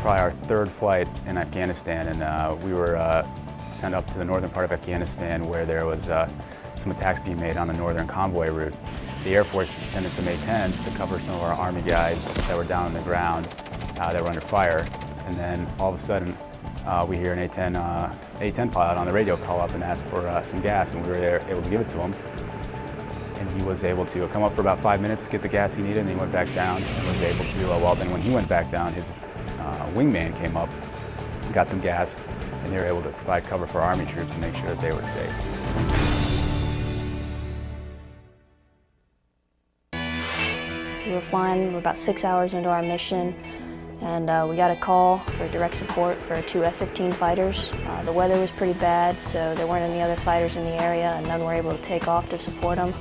probably our third flight in Afghanistan, and we were sent up to the northern part of Afghanistan where there was some attacks being made on the northern convoy route. The Air Force sent in some A-10s to cover some of our Army guys that were down on the ground that were under fire. And then all of a sudden, we hear an A-10 pilot on the radio call up and ask for some gas, and we were there able to give it to him. And he was able to come up for about 5 minutes, get the gas he needed, and then he went back down and was able to, well, then when he went back down, his wingman came up, got some gas, and they were able to provide cover for Army troops and make sure that they were safe. We were flying, we're about 6 hours into our mission, and we got a call for direct support for 2 F-15 fighters. The weather was pretty bad, so there weren't any other fighters in the area, and none were able to take off to support them.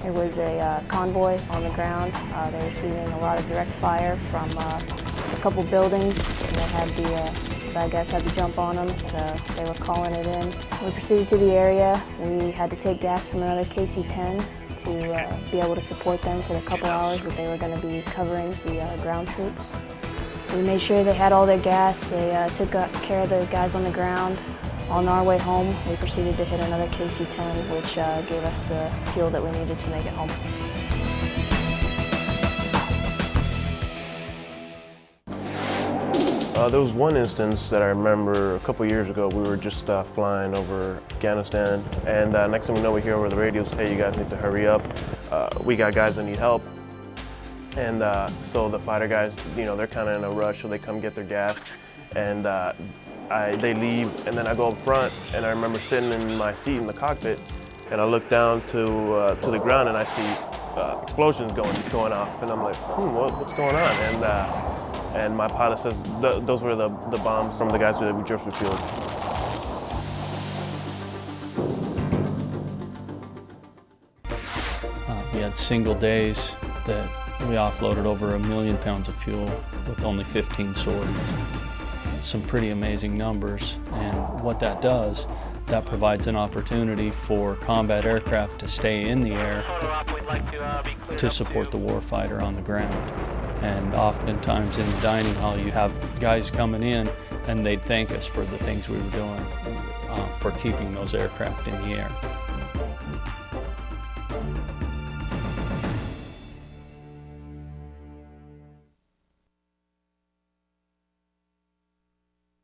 There was a convoy on the ground. They were receiving a lot of direct fire from a couple buildings, and they had the bad guys had to jump on them, so they were calling it in. We proceeded to the area. We had to take gas from another KC-10 to be able to support them for the couple hours that they were going to be covering the ground troops. We made sure they had all their gas. They took care of the guys on the ground. On our way home, we proceeded to hit another KC-10, which gave us the fuel that we needed to make it home. There was one instance that I remember a couple years ago. We were just flying over Afghanistan, and next thing we know, we hear over the radios, "Hey, you guys need to hurry up. We got guys that need help." And so the fighter guys, you know, they're kind of in a rush, so they come get their gas, and they leave, and then I go up front, and I remember sitting in my seat in the cockpit, and I look down to the ground, and I see explosions going off, and I'm like, what's going on? And my pilot says those were the bombs from the guys that we just refueled. We had single days that we offloaded over 1 million pounds of fuel with only 15 sorties. Some pretty amazing numbers, and what that does, that provides an opportunity for combat aircraft to stay in the air to support the warfighter on the ground. And oftentimes in the dining hall you have guys coming in and they'd thank us for the things we were doing for keeping those aircraft in the air.